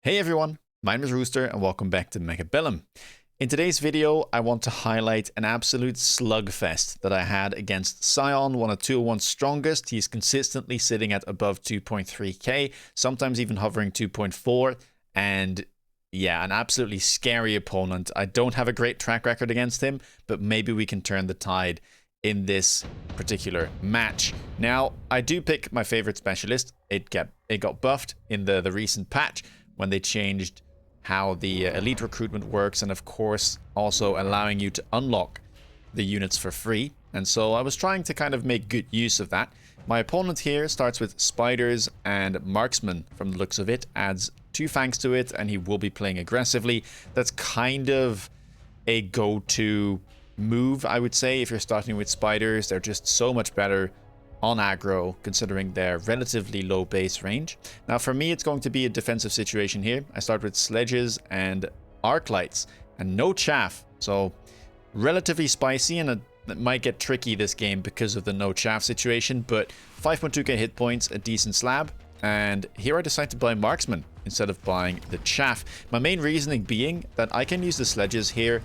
Hey everyone, my name is Rooster and welcome back to Mechabellum. In today's video, I want to highlight an absolute slugfest that I had against Scion, one of 201's strongest. He's consistently sitting at above 2.3k, sometimes even hovering 2.4, and yeah, an absolutely scary opponent. I don't have a great track record against him, but maybe we can turn the tide in this particular match. Now, I do pick my favorite specialist. It got buffed in the recent patch, when they changed how the elite recruitment works, and of course also allowing you to unlock the units for free. And so I was trying to kind of make good use of that. My opponent here starts with spiders and marksman from the looks of it, adds 2 fangs to it, and he will be playing aggressively. That's kind of a go-to move, I would say, if you're starting with spiders. They're just so much better on aggro, considering their relatively low base range. Now for me, it's going to be a defensive situation here. I start with sledges and arc lights and no chaff, so relatively spicy, and it might get tricky this game because of the no chaff situation, but 5.2k hit points, a decent slab, and here I decide to buy marksman instead of buying the chaff. My main reasoning being that I can use the sledges here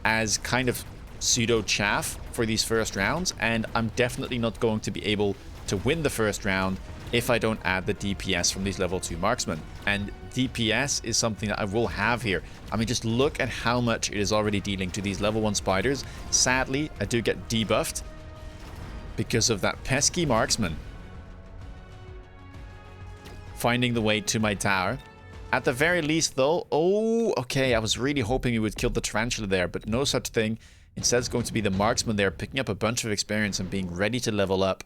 as kind of pseudo chaff for these first rounds, and I'm definitely not going to be able to win the first round if I don't add the DPS from these level 2 marksmen. And DPS is something that I will have here. I mean, just look at how much it is already dealing to these level 1 spiders. Sadly, I do get debuffed because of that pesky marksman finding the way to my tower. At the very least though, oh, okay, I was really hoping he would kill the Tarantula there, but no such thing. Instead, it's going to be the marksman there, picking up a bunch of experience and being ready to level up.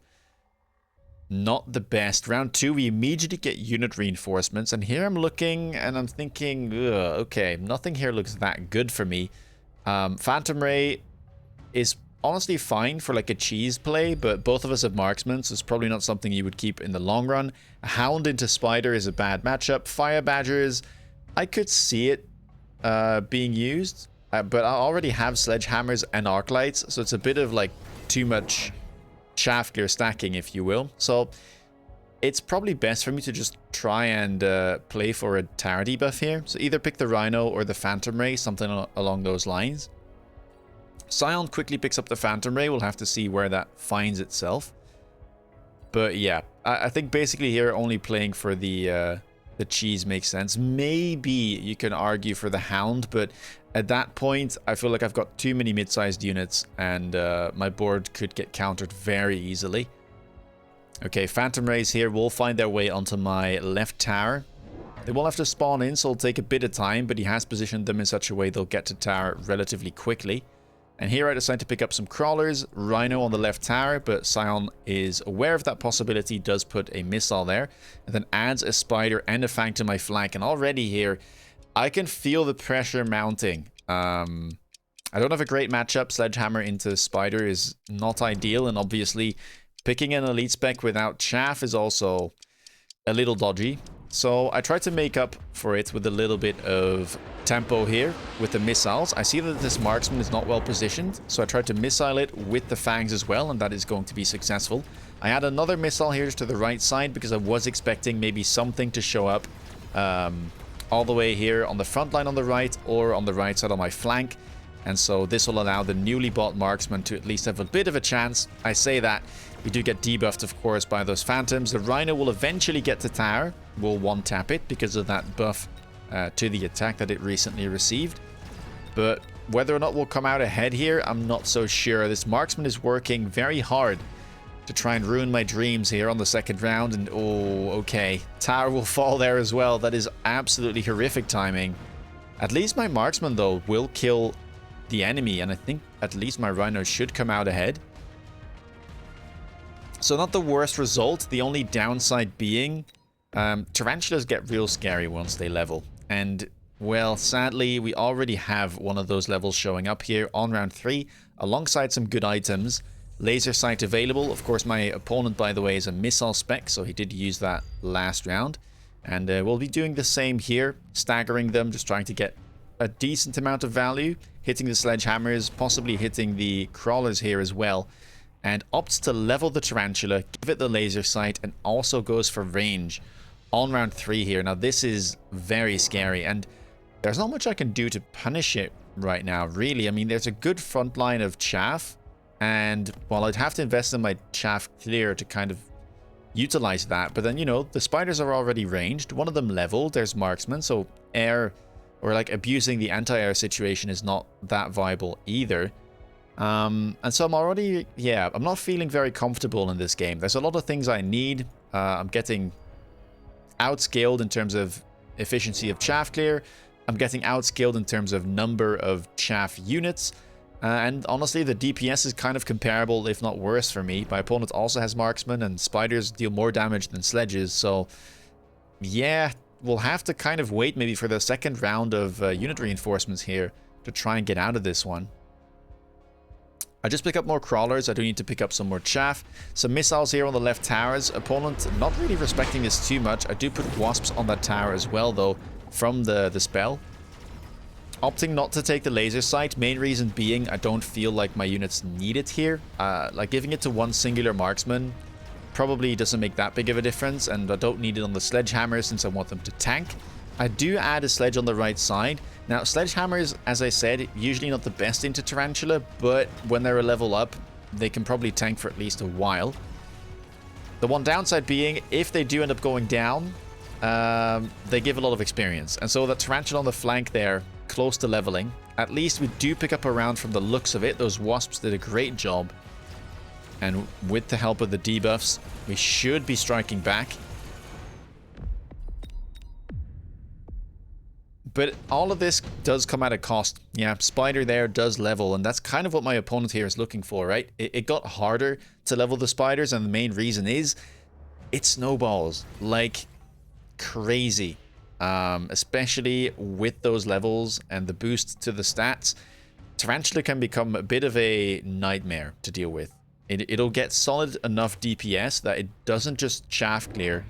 Not the best. Round 2, we immediately get unit reinforcements, and here I'm looking and I'm thinking, ugh, okay, nothing here looks that good for me. Phantom Ray is honestly fine for like a cheese play, but both of us have marksmen, so it's probably not something you would keep in the long run. A Hound into Spider is a bad matchup. Fire Badgers, I could see it being used. But I already have sledgehammers and arc lights, so it's a bit of like too much chaff gear stacking, if you will. So it's probably best for me to just try and play for a tower debuff here. So either pick the Rhino or the Phantom Ray, something along those lines. Scion quickly picks up the Phantom Ray. We'll have to see where that finds itself. But yeah, I think basically here only playing for the cheese makes sense. Maybe you can argue for the Hound, but at that point, I feel like I've got too many mid-sized units, and my board could get countered very easily. Okay, Phantom Rays here will find their way onto my left tower. They will have to spawn in, so it'll take a bit of time, but he has positioned them in such a way they'll get to tower relatively quickly. And here I decide to pick up some crawlers, Rhino on the left tower, but Scion is aware of that possibility, does put a missile there, and then adds a spider and a fang to my flank. And already here, I can feel the pressure mounting. I don't have a great matchup. Sledgehammer into Spider is not ideal, and obviously picking an elite spec without chaff is also a little dodgy. So I try to make up for it with a little bit of tempo here with the missiles. I see that this marksman is not well positioned, so I try to missile it with the fangs as well, and that is going to be successful. I add another missile here to the right side because I was expecting maybe something to show up all the way here on the front line on the right, or on the right side on my flank. And so this will allow the newly bought marksman to at least have a bit of a chance. I say that. We do get debuffed, of course, by those phantoms. The Rhino will eventually get to tower. We'll one-tap it because of that buff to the attack that it recently received. But whether or not we'll come out ahead here, I'm not so sure. This marksman is working very hard to try and ruin my dreams here on the second round. And oh, okay. Tower will fall there as well. That is absolutely horrific timing. At least my marksman, though, will kill the enemy, and I think at least my Rhino should come out ahead. So not the worst result. The only downside being tarantulas get real scary once they level. And, well, sadly, we already have one of those levels showing up here on round 3, alongside some good items. Laser sight available. Of course, my opponent, by the way, is a missile spec, so he did use that last round. And we'll be doing the same here, staggering them, just trying to get a decent amount of value, hitting the sledgehammers, possibly hitting the crawlers here as well, and opts to level the Tarantula, give it the laser sight, and also goes for range. on round 3 here. Now, this is very scary, and there's not much I can do to punish it right now, really. I mean, there's a good front line of chaff, and, well, I'd have to invest in my chaff clear to kind of utilize that. But then, you know, the spiders are already ranged. One of them leveled. There's marksman, so air, or like abusing the anti-air situation is not that viable either. And so I'm already, yeah, I'm not feeling very comfortable in this game. There's a lot of things I need. I'm getting outscaled in terms of efficiency of chaff clear. I'm getting outscaled in terms of number of chaff units. And honestly, the DPS is kind of comparable, if not worse for me. My opponent also has marksmen, and spiders deal more damage than sledges. So, yeah, we'll have to kind of wait maybe for the second round of unit reinforcements here to try and get out of this one. I just pick up more crawlers. I do need to pick up some more chaff. Some missiles here on the left towers. Opponent not really respecting this too much. I do put wasps on that tower as well, though, from the spell. Opting not to take the laser sight. Main reason being I don't feel like my units need it here. Like giving it to one singular marksman probably doesn't make that big of a difference, and I don't need it on the sledgehammer since I want them to tank. I do add a sledge on the right side. Now, sledgehammers, as I said, usually not the best into Tarantula, but when they're a level up, they can probably tank for at least a while. The one downside being, if they do end up going down, they give a lot of experience. And so that Tarantula on the flank there, close to leveling, at least we do pick up a round from the looks of it. Those wasps did a great job. And with the help of the debuffs, we should be striking back. But all of this does come at a cost. Yeah, spider there does level, and that's kind of what my opponent here is looking for, right? It got harder to level the spiders, and the main reason is it snowballs like crazy. Especially with those levels and the boost to the stats. Tarantula can become a bit of a nightmare to deal with. It'll get solid enough DPS that it doesn't just chaff clear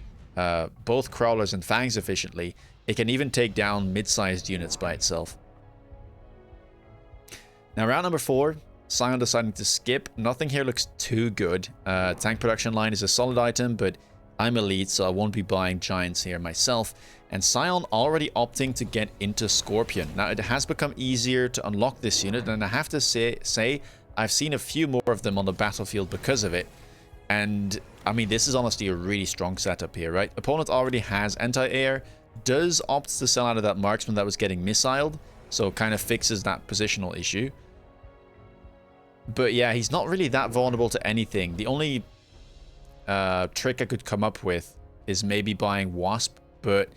both crawlers and fangs efficiently. It can even take down mid-sized units by itself. Now, round number 4, Scion deciding to skip. Nothing here looks too good. Tank production line is a solid item, but I'm elite, so I won't be buying giants here myself. And Scion already opting to get into Scorpion. Now, it has become easier to unlock this unit, and I have to say I've seen a few more of them on the battlefield because of it. And, I mean, this is honestly a really strong setup here, right? Opponent already has anti-air, does opt to sell out of that marksman that was getting missiled, so kind of fixes that positional issue. But yeah, he's not really that vulnerable to anything. The only trick I could come up with is maybe buying Wasp, but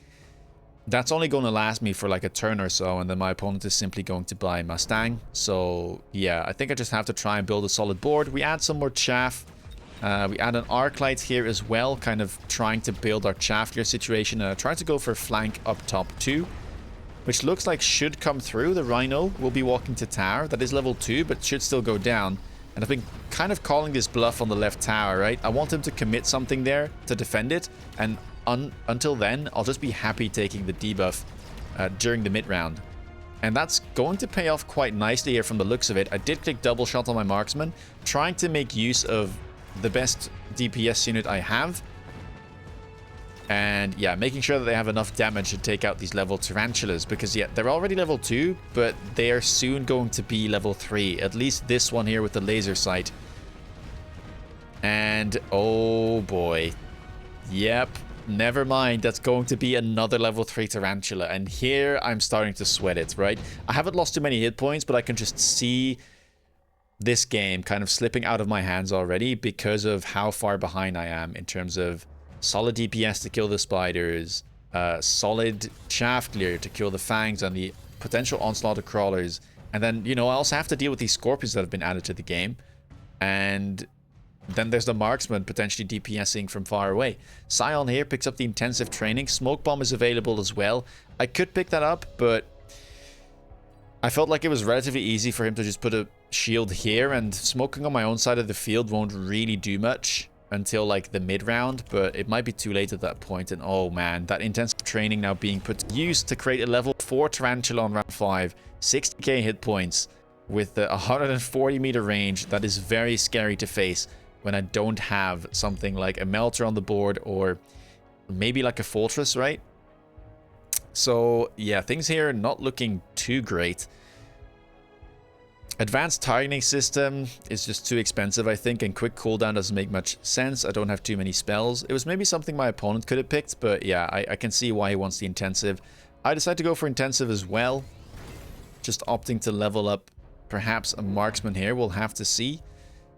that's only going to last me for like a turn or so, and then my opponent is simply going to buy Mustang. So yeah, I think I just have to try and build a solid board. We add some more chaff. We add an arc light here as well, kind of trying to build our chaff clear situation. And I try to go for flank up top too, which looks like should come through. The Rhino will be walking to tower. That is level 2, but should still go down. And I've been kind of calling this bluff on the left tower, right? I want him to commit something there to defend it. And until then, I'll just be happy taking the debuff during the mid-round. And that's going to pay off quite nicely here from the looks of it. I did click double shot on my marksman, trying to make use of the best DPS unit I have. And yeah, making sure that they have enough damage to take out these level tarantulas, because yeah, they're already level 2, but they are soon going to be level 3. At least this one here with the laser sight. And oh boy. Yep, never mind. That's going to be another level 3 tarantula. And here I'm starting to sweat it, right? I haven't lost too many hit points, but I can just see this game kind of slipping out of my hands already because of how far behind I am in terms of solid DPS to kill the spiders, solid chaff clear to kill the fangs and the potential onslaught of crawlers. And then, you know, I also have to deal with these scorpions that have been added to the game. And then there's the marksman potentially DPSing from far away. Scion here picks up the intensive training. Smoke bomb is available as well. I could pick that up, but I felt like it was relatively easy for him to just put a shield here, and smoking on my own side of the field won't really do much until like the mid round, but it might be too late at that point. And oh man, that intensive training now being put to use to create a level 4 tarantula on round 5, 60k hit points with a 140 meter range. That is very scary to face when I don't have something like a melter on the board or maybe like a fortress, right? So yeah, things here are not looking too great. Advanced targeting system is just too expensive, I think, and quick cooldown doesn't make much sense. I don't have too many spells. It was maybe something my opponent could have picked, but yeah, I can see why he wants the intensive. I decided to go for intensive as well. Just opting to level up perhaps a marksman here. We'll have to see.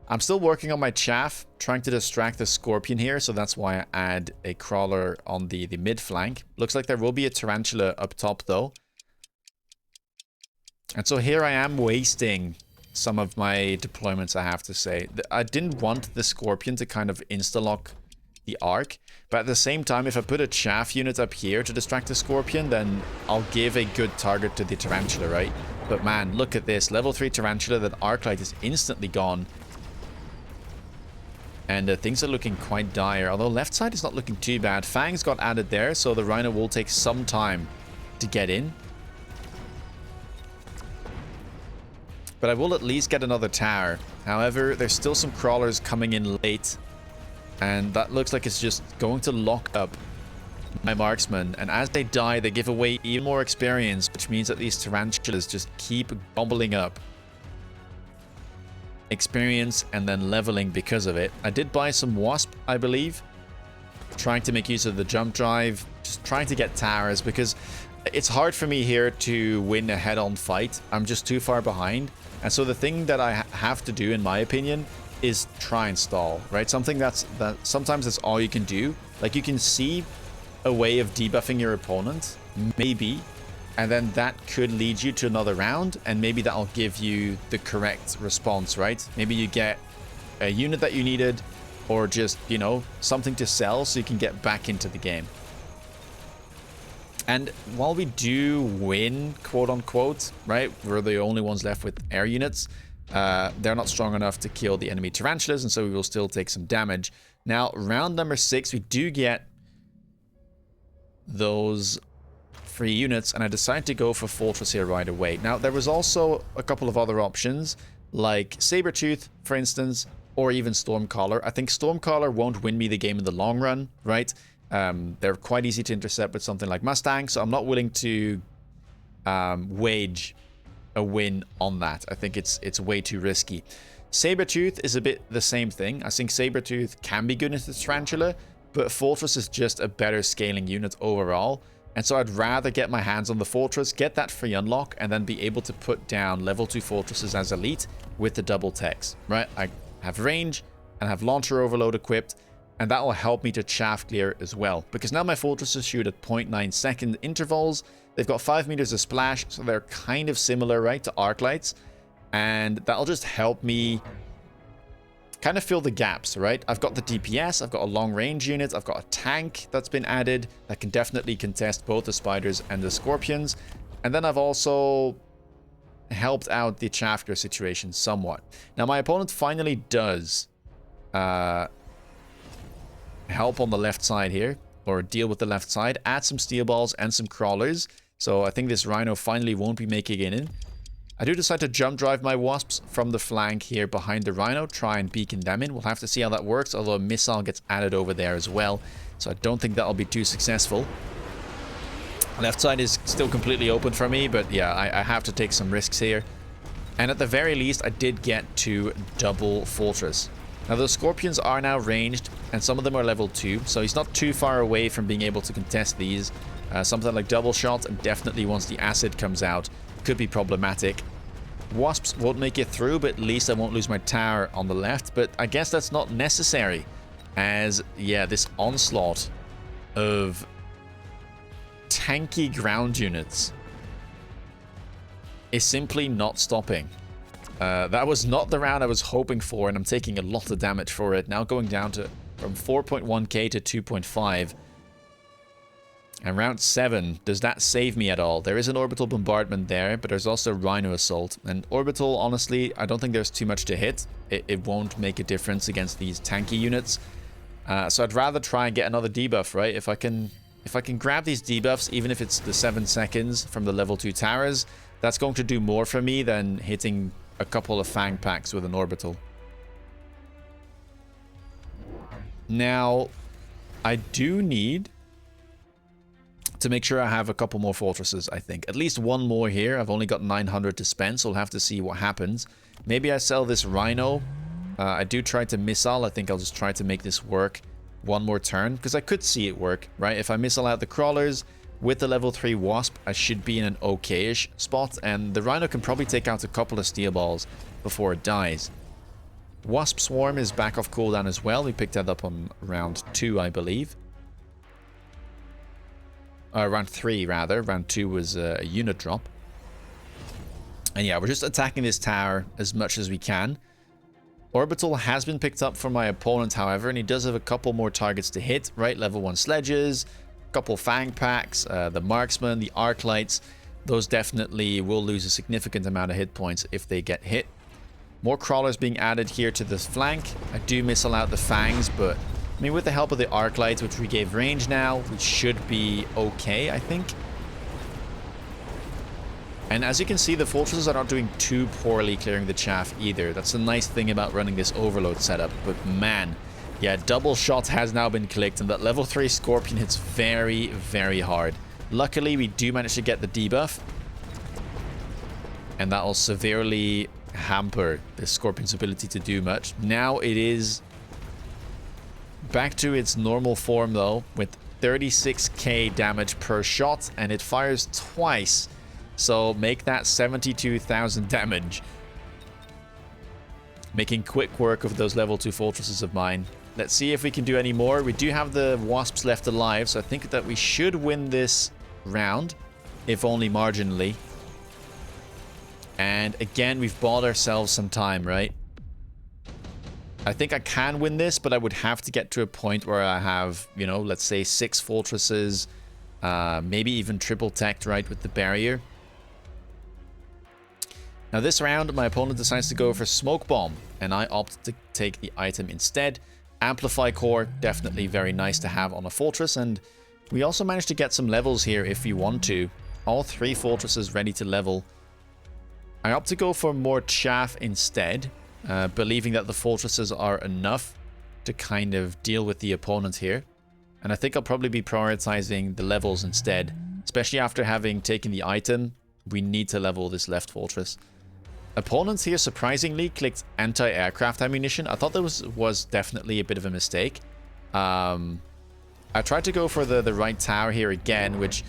I'm still working on my chaff, trying to distract the scorpion here, so that's why I add a crawler on the mid flank. Looks like there will be a tarantula up top though. And so here I am wasting some of my deployments, I have to say. I didn't want the scorpion to kind of insta-lock the arc, but at the same time, if I put a chaff unit up here to distract the scorpion, then I'll give a good target to the tarantula, right? But man, look at this. Level 3 tarantula, that arc light is instantly gone. And things are looking quite dire, although left side is not looking too bad. Fangs got added there, so the Rhino will take some time to get in. But I will at least get another tower. However, there's still some crawlers coming in late. And that looks like it's just going to lock up my marksmen. And as they die, they give away even more experience, which means that these tarantulas just keep gobbling up experience and then leveling because of it. I did buy some wasp, I believe, trying to make use of the jump drive, just trying to get towers, because it's hard for me here to win a head-on fight. I'm just too far behind. And so the thing that I have to do, in my opinion, is try and stall, right? Something that sometimes that's all you can do. Like, you can see a way of debuffing your opponent, maybe, and then that could lead you to another round, and maybe that'll give you the correct response, right? Maybe you get a unit that you needed, or just, you know, something to sell so you can get back into the game. And while we do win, quote unquote, right, we're the only ones left with air units, they're not strong enough to kill the enemy tarantulas, and so we will still take some damage. Now, round number 6, we do get those free units, and I decided to go for Fortress here right away. Now, there was also a couple of other options, like Sabertooth, for instance, or even Stormcaller. I think Stormcaller won't win me the game in the long run, right? They're quite easy to intercept with something like Mustang, so I'm not willing to wage a win on that. I think it's way too risky. Sabertooth is a bit the same thing. I think Sabertooth can be good into Tarantula, but Fortress is just a better scaling unit overall. And so I'd rather get my hands on the Fortress, get that free unlock, and then be able to put down level 2 Fortresses as elite with the double techs, right? I have range and have Launcher Overload equipped, and that will help me to chaff clear as well. Because now my Fortresses shoot at 0.9 second intervals. They've got 5 meters of splash, so they're kind of similar, right, to arc lights. And that'll just help me kind of fill the gaps, right? I've got the DPS, I've got a long range unit, I've got a tank that's been added that can definitely contest both the spiders and the scorpions. And then I've also helped out the chaff clear situation somewhat. Now my opponent finally does help on the left side here, or deal with the left side, add some steel balls and some crawlers. So I think this Rhino finally won't be making it in. I do decide to jump drive my wasps from the flank here behind the Rhino, try and beacon them in. We'll have to see how that works, although a missile gets added over there as well. So I don't think that'll be too successful. Left side is still completely open for me, but yeah, I have to take some risks here. And at the very least, I did get to double Fortress. Now those Scorpions are now ranged, and some of them are level 2, so he's not too far away from being able to contest these. Something like double shot, and definitely once the acid comes out, could be problematic. Wasps won't make it through, but at least I won't lose my tower on the left. But I guess that's not necessary, as, yeah, this onslaught of tanky ground units is simply not stopping. That was not the round I was hoping for, and I'm taking a lot of damage for it. Now going down to from 4.1k to 2.5. And round 7, does that save me at all? There is an orbital bombardment there, but there's also Rhino assault. And orbital, honestly, I don't think there's too much to hit. It won't make a difference against these tanky units. So I'd rather try and get another debuff, right? If I can grab these debuffs, even if it's the 7 seconds from the level 2 towers, that's going to do more for me than hitting a couple of Fang packs with an orbital. Now, I do need to make sure I have a couple more fortresses, I think. At least one more here. I've only got 900 to spend, so we'll have to see what happens. Maybe I sell this Rhino. I do try to missile. I think I'll just try to make this work one more turn, because I could see it work, right? If I missile out the crawlers with the level 3 Wasp, I should be in an okay-ish spot, and the Rhino can probably take out a couple of steel balls before it dies. Wasp Swarm is back off cooldown as well. We picked that up on round 2, I believe. Round 3, rather. Round 2 was a unit drop. And yeah, we're just attacking this tower as much as we can. Orbital has been picked up from my opponent, however, and he does have a couple more targets to hit, right? Level 1 sledges, a couple Fang packs, the Marksman, the Arc Lights. Those definitely will lose a significant amount of hit points if they get hit. More crawlers being added here to this flank. I do missile out the Fangs, but I mean, with the help of the Arc Lights, which we gave range now, we should be okay, I think. And as you can see, the fortresses are not doing too poorly clearing the chaff either. That's the nice thing about running this overload setup. But man, yeah, double shot has now been clicked, and that level 3 Scorpion hits very, very hard. Luckily, we do manage to get the debuff. And that will severely hamper the Scorpion's ability to do much. Now it is back to its normal form, though, with 36k damage per shot, and it fires twice. So make that 72,000 damage. Making quick work of those level 2 fortresses of mine. Let's see if we can do any more. We do have the Wasps left alive, so I think that we should win this round, if only marginally. And again, we've bought ourselves some time, right? I think I can win this, but I would have to get to a point where I have, you know, let's say 6 fortresses, maybe even triple teched, right, with the barrier. Now this round, my opponent decides to go for Smoke Bomb, and I opt to take the item instead. Amplify Core, definitely very nice to have on a fortress, and we also managed to get some levels here if you want to. All 3 fortresses ready to level. I opt to go for more chaff instead, believing that the fortresses are enough to kind of deal with the opponent here. And I think I'll probably be prioritizing the levels instead, especially after having taken the item. We need to level this left fortress. Opponents here surprisingly clicked anti-aircraft ammunition. I thought that was definitely a bit of a mistake. I tried to go for the right tower here again, which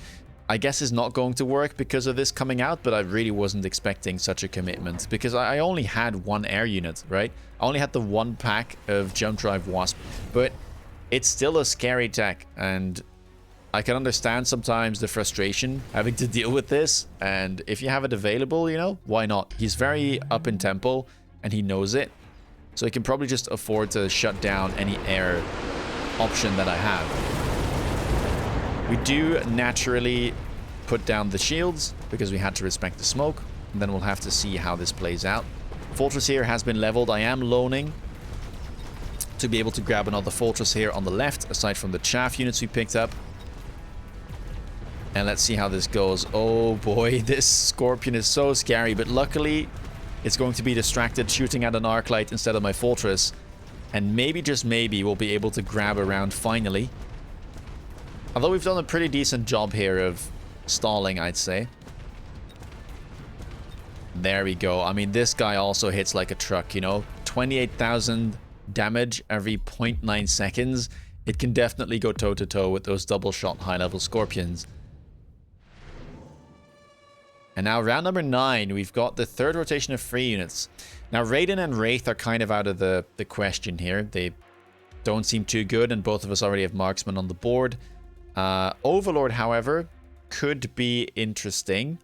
I guess is not going to work because of this coming out, but I really wasn't expecting such a commitment because I only had 1 air unit, right? I only had the 1 pack of Jump Drive Wasp, but it's still a scary tech, and I can understand sometimes the frustration having to deal with this, and if you have it available, you know, why not? He's very up in tempo, and he knows it, so he can probably just afford to shut down any air option that I have. We do naturally put down the shields, because we had to respect the smoke, and then we'll have to see how this plays out. Fortress here has been leveled. I am loaning to be able to grab another fortress here on the left, aside from the chaff units we picked up. And let's see how this goes. Oh boy, this Scorpion is so scary, but luckily it's going to be distracted shooting at an arc light instead of my fortress. And maybe, just maybe, we'll be able to grab a round finally. Although we've done a pretty decent job here of stalling, I'd say. There we go. I mean, this guy also hits like a truck, you know? 28,000 damage every 0.9 seconds. It can definitely go toe-to-toe with those double-shot high-level Scorpions. And now round number 9, we've got the 3rd rotation of free units. Now Raiden and Wraith are kind of out of the question here. They don't seem too good, and both of us already have Marksman on the board. Overlord, however, could be interesting.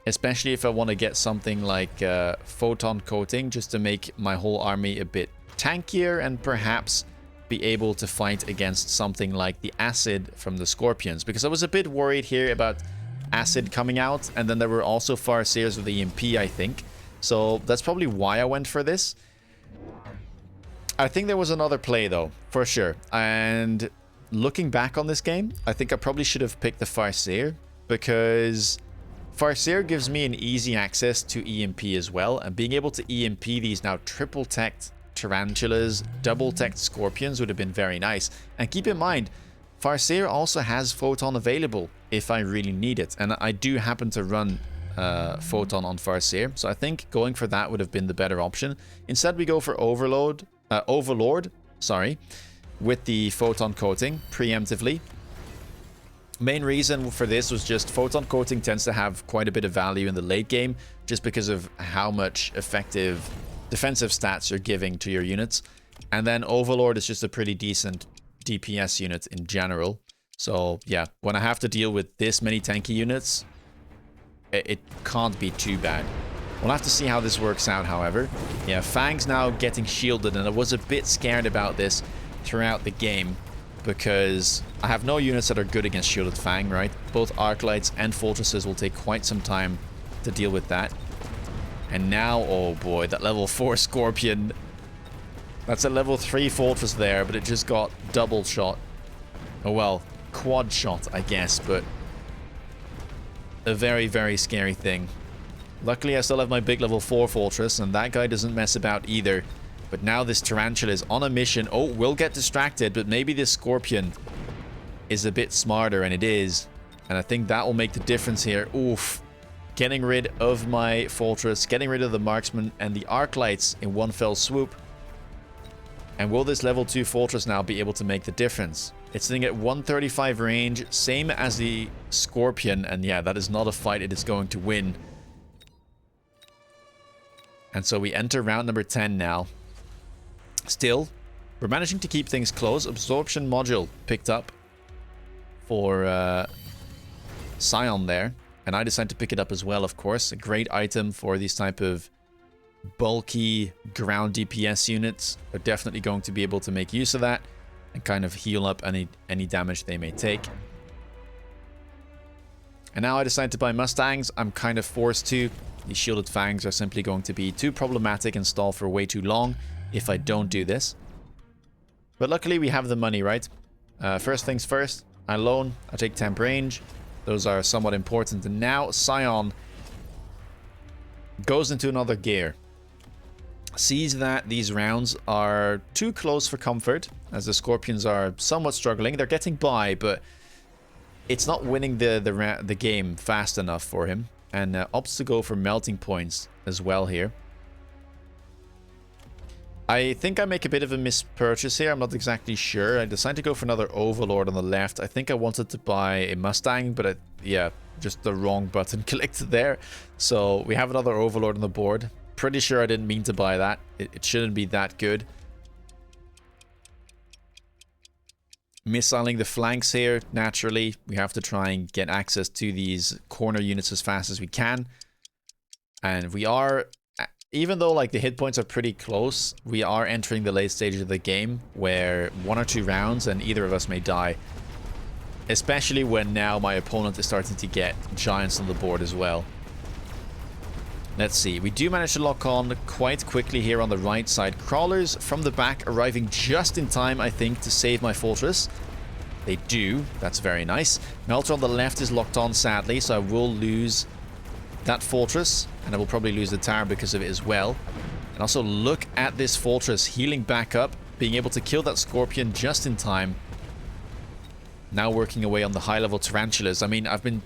Especially if I want to get something like Photon Coating, just to make my whole army a bit tankier and perhaps be able to fight against something like the Acid from the Scorpions. Because I was a bit worried here about Acid coming out, and then there were also Farseers with the EMP, I think. So that's probably why I went for this. I think there was another play though, for sure. And looking back on this game, I think I probably should have picked the Farseer, because Farseer gives me an easy access to EMP as well, and being able to EMP these now triple-teched Tarantulas, double-teched Scorpions would have been very nice. And keep in mind, Farseer also has Photon available if I really need it. And I do happen to run Photon on Farseer. So I think going for that would have been the better option. Instead, we go for Overlord, with the Photon coating preemptively. Main reason for this was just Photon coating tends to have quite a bit of value in the late game just because of how much effective defensive stats you're giving to your units. And then Overlord is just a pretty decent DPS unit in general. So yeah, when I have to deal with this many tanky units, it can't be too bad. We'll have to see how this works out, however. Yeah, Fang's now getting shielded, and I was a bit scared about this throughout the game because I have no units that are good against shielded Fang, right? Both Arclights and Fortresses will take quite some time to deal with that. And now, oh boy, that level 4 Scorpion. That's a level 3 Fortress there, but it just got double shot. Oh well, quad shot, I guess, but a very, very scary thing. Luckily, I still have my big level 4 Fortress, and that guy doesn't mess about either. But now this Tarantula is on a mission. Oh, we'll get distracted, but maybe this Scorpion is a bit smarter, and it is. And I think that will make the difference here. Oof. Getting rid of my Fortress, getting rid of the Marksman and the Arclights in one fell swoop. And will this level 2 Fortress now be able to make the difference? It's sitting at 135 range, same as the Scorpion. And yeah, that is not a fight it is going to win. And so we enter round number 10 now. Still, we're managing to keep things close. Absorption module picked up for Scion there. And I decided to pick it up as well, of course. A great item for these type of bulky ground DPS units. They're definitely going to be able to make use of that and kind of heal up any damage they may take. And now I decided to buy Mustangs. I'm kind of forced to. These shielded Fangs are simply going to be too problematic and stall for way too long if I don't do this. But luckily we have the money, right? First things first, I loan, I take temp range. Those are somewhat important. And now Scion goes into another gear. Sees that these rounds are too close for comfort, as the Scorpions are somewhat struggling. They're getting by, but it's not winning the game fast enough for him. And opts to go for melting points as well here. I think I make a bit of a mispurchase here. I'm not exactly sure. I decided to go for another Overlord on the left. I think I wanted to buy a Mustang, but yeah, just the wrong button clicked there. So we have another Overlord on the board. Pretty sure I didn't mean to buy that. It shouldn't be that good. Missiling the flanks here, naturally. We have to try and get access to these corner units as fast as we can. And we are, even though like the hit points are pretty close, we are entering the late stages of the game where 1 or 2 rounds and either of us may die. Especially when now my opponent is starting to get giants on the board as well. Let's see, we do manage to lock on quite quickly here on the right side. Crawlers from the back arriving just in time, I think, to save my Fortress. They do, that's very nice. Melter on the left is locked on, sadly, so I will lose that Fortress. And I will probably lose the tower because of it as well. And also look at this Fortress healing back up, being able to kill that Scorpion just in time. Now working away on the high-level Tarantulas. I mean, I've been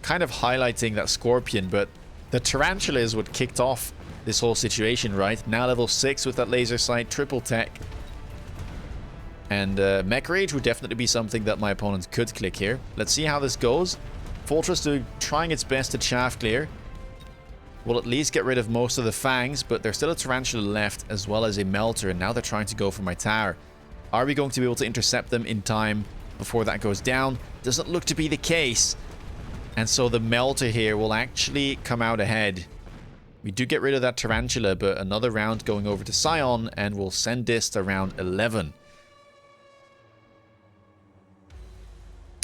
kind of highlighting that Scorpion, but the Tarantula is what kicked off this whole situation, right? Now level 6 with that laser sight, triple tech. And Mech Rage would definitely be something that my opponent could click here. Let's see how this goes. Fortress trying its best to chaff clear. Will at least get rid of most of the Fangs, but there's still a Tarantula left as well as a Melter, and now they're trying to go for my tower. Are we going to be able to intercept them in time before that goes down? Doesn't look to be the case. And so the Melter here will actually come out ahead. We do get rid of that Tarantula, but another round going over to Scion, and we'll send this to round 11.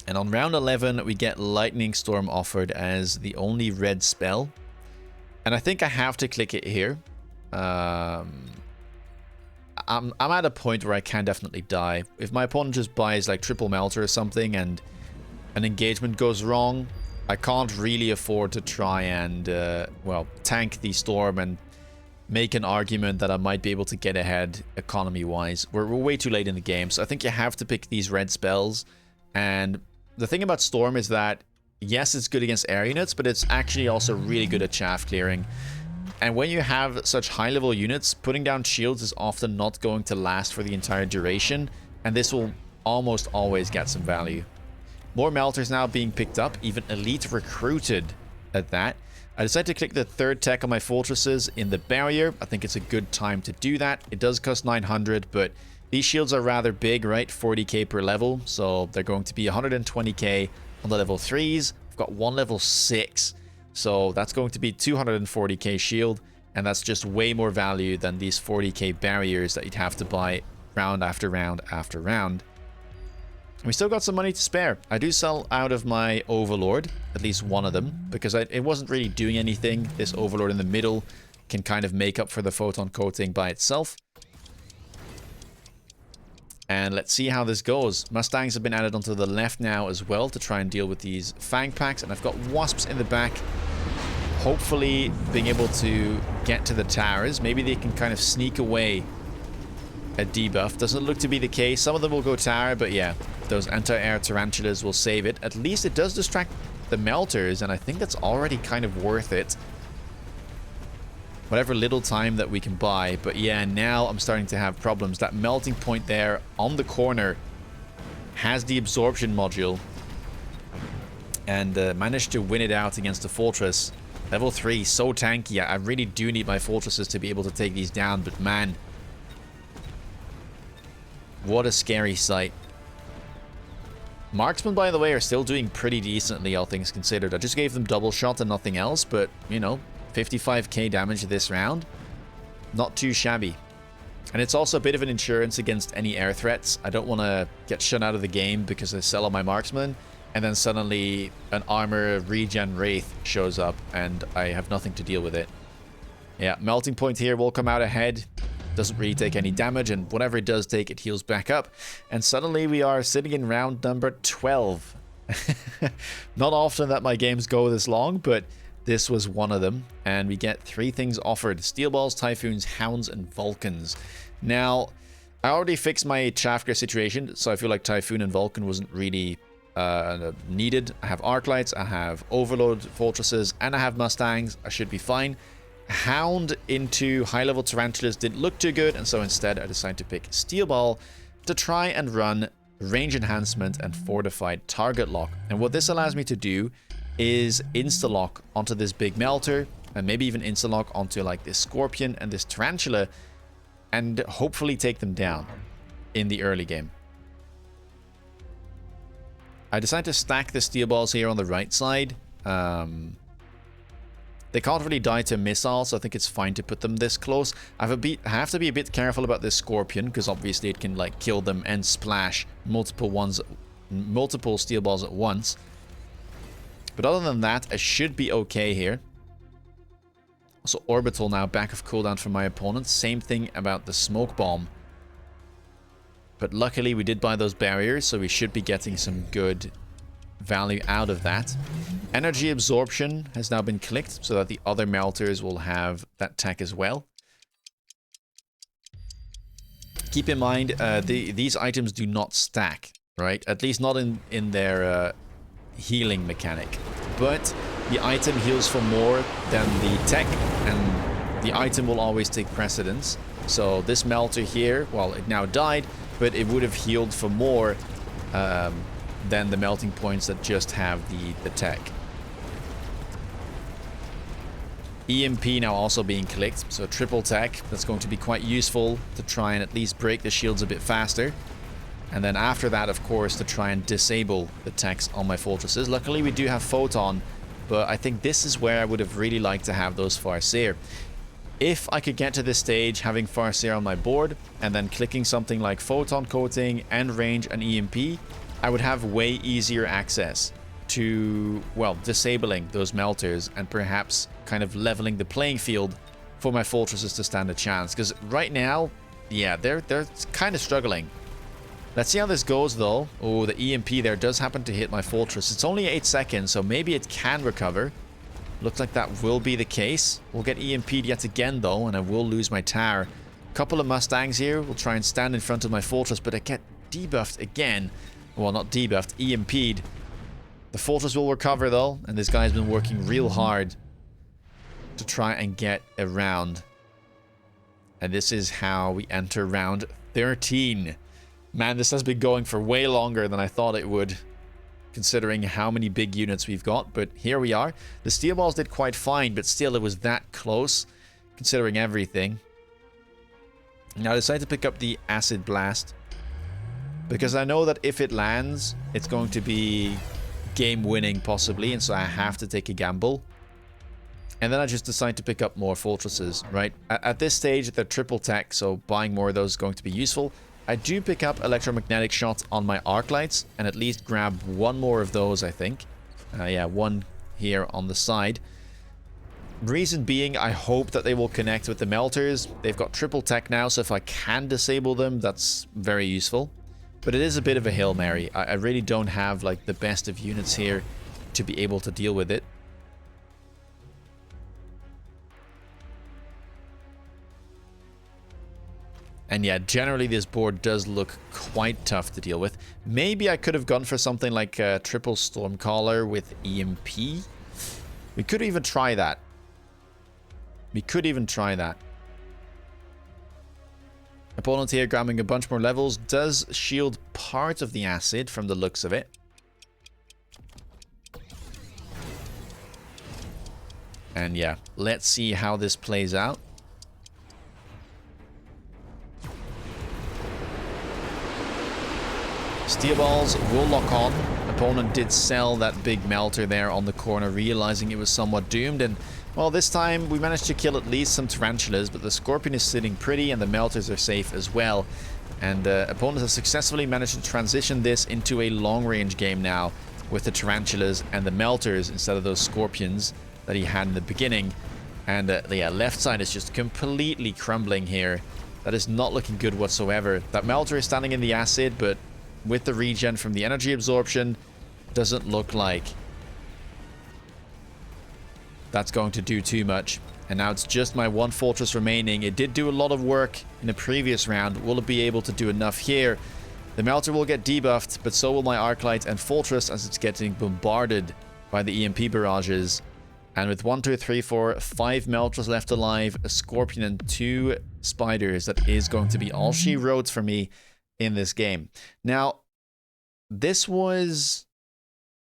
And on round 11, we get Lightning Storm offered as the only red spell. And I think I have to click it here. I'm at a point where I can definitely die. If my opponent just buys like triple Melter or something and an engagement goes wrong, I can't really afford to try and, well, tank the Storm and make an argument that I might be able to get ahead economy-wise. We're way too late in the game, so I think you have to pick these red spells And the thing about Storm is that, yes, it's good against air units, but it's actually also really good at chaff clearing. And when you have such high-level units, putting down shields is often not going to last for the entire duration, and this will almost always get some value. More melters now being picked up, even elite recruited at that. I decided to click the third tech on my fortresses in the barrier. I think it's a good time to do that. It does cost 900, but these shields are rather big, right? 40k per level, so they're going to be 120k on the level 3s. I've got one level 6. So that's going to be 240k shield, and that's just way more value than these 40k barriers that you'd have to buy round after round after round. And we still got some money to spare. I do sell out of my Overlord, at least one of them, because it wasn't really doing anything. This Overlord in the middle can kind of make up for the photon coating by itself. And let's see how this goes. Mustangs have been added onto the left now as well to try and deal with these Fang packs. And I've got Wasps in the back. Hopefully being able to get to the towers. Maybe they can kind of sneak away a debuff. Doesn't look to be the case. Some of them will go tower, but yeah, those anti-air tarantulas will save it. At least it does distract the melters, and I think that's already kind of worth it. Whatever little time that we can buy. But yeah, now I'm starting to have problems. That melting point there on the corner has the absorption module. And managed to win it out against the fortress. Level 3, so tanky. I really do need my fortresses to be able to take these down. But man, what a scary sight. Marksmen, by the way, are still doing pretty decently, all things considered. I just gave them double shot and nothing else. But, you know, 55k damage this round. Not too shabby. And it's also a bit of an insurance against any air threats. I don't want to get shut out of the game because I sell all my marksmen, and then suddenly an armor regen wraith shows up and I have nothing to deal with it. Yeah, melting point here will come out ahead. Doesn't really take any damage, and whatever it does take, it heals back up. And suddenly we are sitting in round number 12. Not often that my games go this long, but this was one of them, and we get 3 things offered: Steel Balls, Typhoons, Hounds, and Vulcans. Now, I already fixed my chaff clear situation, so I feel like Typhoon and Vulcan wasn't really needed. I have Arclights, I have Overload Fortresses, and I have Mustangs. I should be fine. Hound into high-level Tarantulas didn't look too good, and so instead I decided to pick Steel Ball to try and run Range Enhancement and Fortified Target Lock. And what this allows me to do is insta-lock onto this big melter, and maybe even insta-lock onto like this Scorpion and this Tarantula, and hopefully take them down in the early game. I decided to stack the Steel Balls here on the right side. They can't really die to missiles, so I think it's fine to put them this close. I have to be a bit careful about this Scorpion, because obviously it can like kill them and splash multiple Steel Balls at once. But other than that, I should be okay here. Also, Orbital now back of cooldown for my opponent. Same thing about the Smoke Bomb. But luckily we did buy those barriers, so we should be getting some good value out of that. Energy Absorption has now been clicked, so that the other melters will have that tech as well. Keep in mind, these items do not stack, right? At least not in their healing mechanic, but the item heals for more than the tech, and the item will always take precedence. So this melter here, well, it now died, but it would have healed for more than the melting points that just have the tech. EMP now also being clicked, so triple tech. That's going to be quite useful to try and at least break the shields a bit faster. And then after that, of course, to try and disable the techs on my fortresses. Luckily, we do have Photon, but I think this is where I would have really liked to have those Farseer. If I could get to this stage, having Farseer on my board, and then clicking something like Photon Coating and Range and EMP, I would have way easier access to, well, disabling those melters and perhaps kind of leveling the playing field for my fortresses to stand a chance. Because right now, yeah, they're kind of struggling. Let's see how this goes, though. Oh, the EMP there does happen to hit my fortress. It's only 8 seconds, so maybe it can recover. Looks like that will be the case. We'll get EMP'd yet again, though, and I will lose my tower. Couple of Mustangs here will try and stand in front of my fortress, but I get debuffed again. Well, not debuffed, EMP'd. The fortress will recover though, and this guy's been working real hard to try and get around. And this is how we enter round 13. Man, this has been going for way longer than I thought it would, considering how many big units we've got. But here we are. The steel balls did quite fine, but still it was that close, considering everything. Now I decided to pick up the acid blast, because I know that if it lands, it's going to be game winning possibly, and so I have to take a gamble. And then I just decide to pick up more fortresses, right? At this stage, they're triple tech, so buying more of those is going to be useful. I do pick up electromagnetic shots on my arc lights, and at least grab one more of those, I think. Yeah, one here on the side. Reason being, I hope that they will connect with the melters. They've got triple tech now, so if I can disable them, that's very useful. But it is a bit of a Hail Mary. I really don't have like the best of units here to be able to deal with it. And yeah, generally this board does look quite tough to deal with. Maybe I could have gone for something like a triple Stormcaller with EMP. We could even try that. We could even try that. Opponent here grabbing a bunch more levels. Does shield part of the acid from the looks of it. And yeah, let's see how this plays out. Steel balls will lock on. Opponent did sell that big melter there on the corner, realizing it was somewhat doomed. And well, this time we managed to kill at least some tarantulas, but the scorpion is sitting pretty and the melters are safe as well. And opponent has successfully managed to transition this into a long-range game now with the tarantulas and the melters instead of those scorpions that he had in the beginning. And yeah, left side is just completely crumbling here. That is not looking good whatsoever. That melter is standing in the acid, but with the regen from the energy absorption, doesn't look like that's going to do too much. And now it's just my one fortress remaining. It did do a lot of work in the previous round. Will it be able to do enough here? The melter will get debuffed, but so will my arclight and fortress, as it's getting bombarded by the EMP barrages. And with 1, 2, 3, 4, 5 melters left alive, a scorpion and 2 spiders, that is going to be all she wrote for me in this game. Now, this was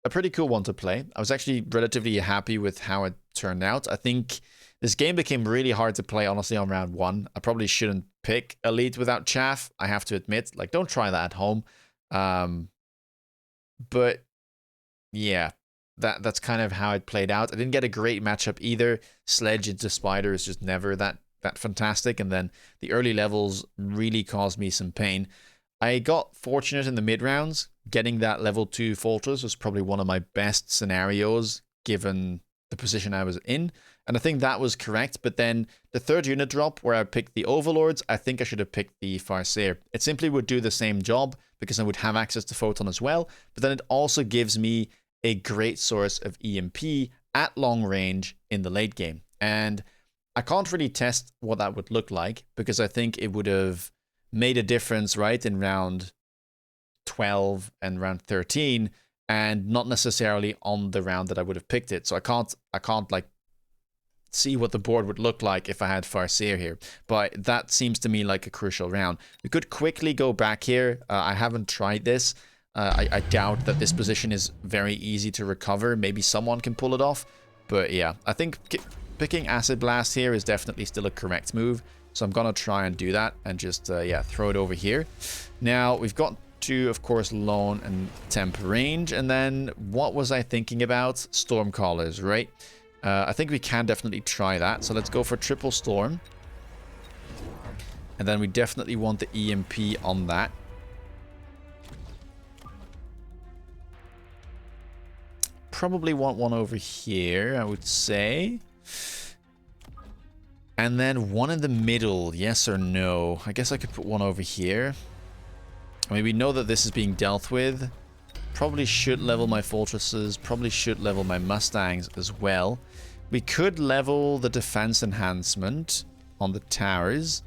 a pretty cool one to play. I was actually relatively happy with how it turned out. I think this game became really hard to play, honestly, on round 1. I probably shouldn't pick Elite without chaff, I have to admit. Like, don't try that at home. But yeah, that's kind of how it played out. I didn't get a great matchup either. Sledge into Spider is just never that fantastic. And then the early levels really caused me some pain. I got fortunate in the mid rounds. Getting that level 2 fortress was probably one of my best scenarios given the position I was in. And I think that was correct. But then the third unit drop where I picked the Overlords, I think I should have picked the Farseer. It simply would do the same job because I would have access to Photon as well. But then it also gives me a great source of EMP at long range in the late game. And I can't really test what that would look like because I think it would have made a difference, right, in round 12 and round 13, and not necessarily on the round that I would have picked it. So I can't like see what the board would look like if I had Farseer here. But that seems to me like a crucial round. We could quickly go back here. I haven't tried this. I doubt that this position is very easy to recover. Maybe someone can pull it off. But yeah, I think picking Acid Blast here is definitely still a correct move. So I'm going to try and do that and just, yeah, throw it over here. Now, we've got to, of course, Lone and Temp range. And then what was I thinking about? Stormcallers, right? I think we can definitely try that. So let's go for Triple Storm. And then we definitely want the EMP on that. Probably want one over here, I would say. And then one in the middle, yes or no? I guess I could put one over here. I mean, we know that this is being dealt with. Probably should level my fortresses. Probably should level my Mustangs as well. We could level the defense enhancement on the towers.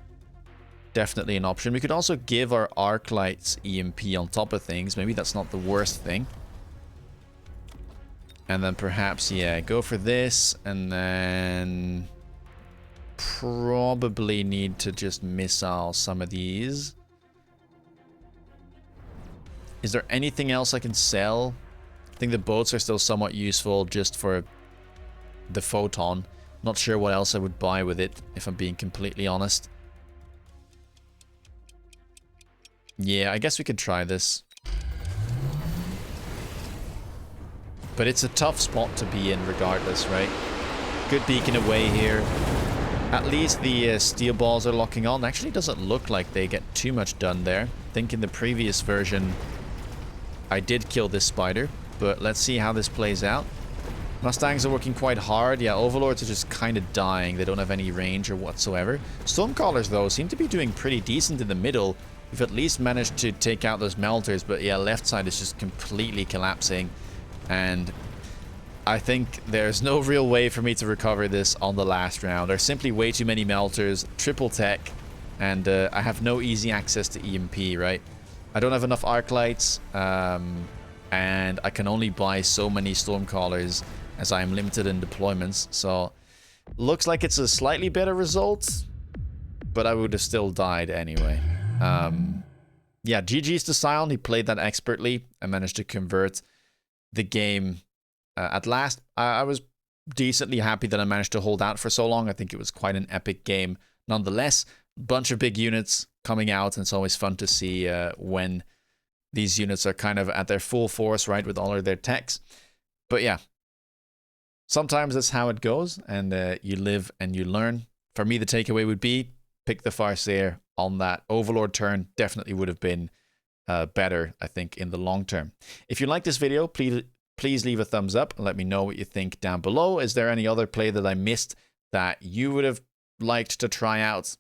definitely an option. We could also give our arc lights EMP on top of things. Maybe that's not the worst thing. And then perhaps, yeah, go for this, and then probably need to just missile some of these. Is there anything else I can sell? I think the boats are still somewhat useful just for the photon. Not sure what else I would buy with it, if I'm being completely honest. Yeah, I guess we could try this. But it's a tough spot to be in regardless, right? Good beacon away here. At least the steel balls are locking on. Actually, doesn't look like they get too much done there. I think in the previous version, I did kill this spider. But let's see how this plays out. Mustangs are working quite hard. Yeah, Overlords are just kind of dying. They don't have any range or whatsoever. Stormcallers, though, seem to be doing pretty decent in the middle. We've at least managed to take out those melters. But yeah, left side is just completely collapsing. And I think there's no real way for me to recover this on the last round. There's simply way too many melters, triple tech, and I have no easy access to EMP, right? I don't have enough arc lights, and I can only buy so many Stormcallers as I am limited in deployments. So, looks like it's a slightly better result, but I would have still died anyway. Yeah, GG's to Sion. He played that expertly and managed to convert the game at last. I was decently happy that I managed to hold out for so long. I think it was quite an epic game nonetheless. Bunch of big units coming out, and it's always fun to see when these units are kind of at their full force, right, with all of their techs. But yeah, sometimes that's how it goes, and you live and you learn. For me, the takeaway would be pick the Farseer on that Overlord turn. Definitely would have been better, I think, in the long term. If you like this video, please leave a thumbs up and let me know what you think down below. Is there any other play that I missed that you would have liked to try out?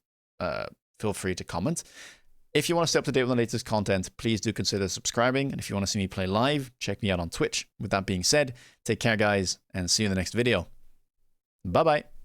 Feel free to comment. If you want to stay up to date with the latest content, please do consider subscribing. And if you want to see me play live, check me out on Twitch. With that being said, take care, guys, and see you in the next video. Bye-bye.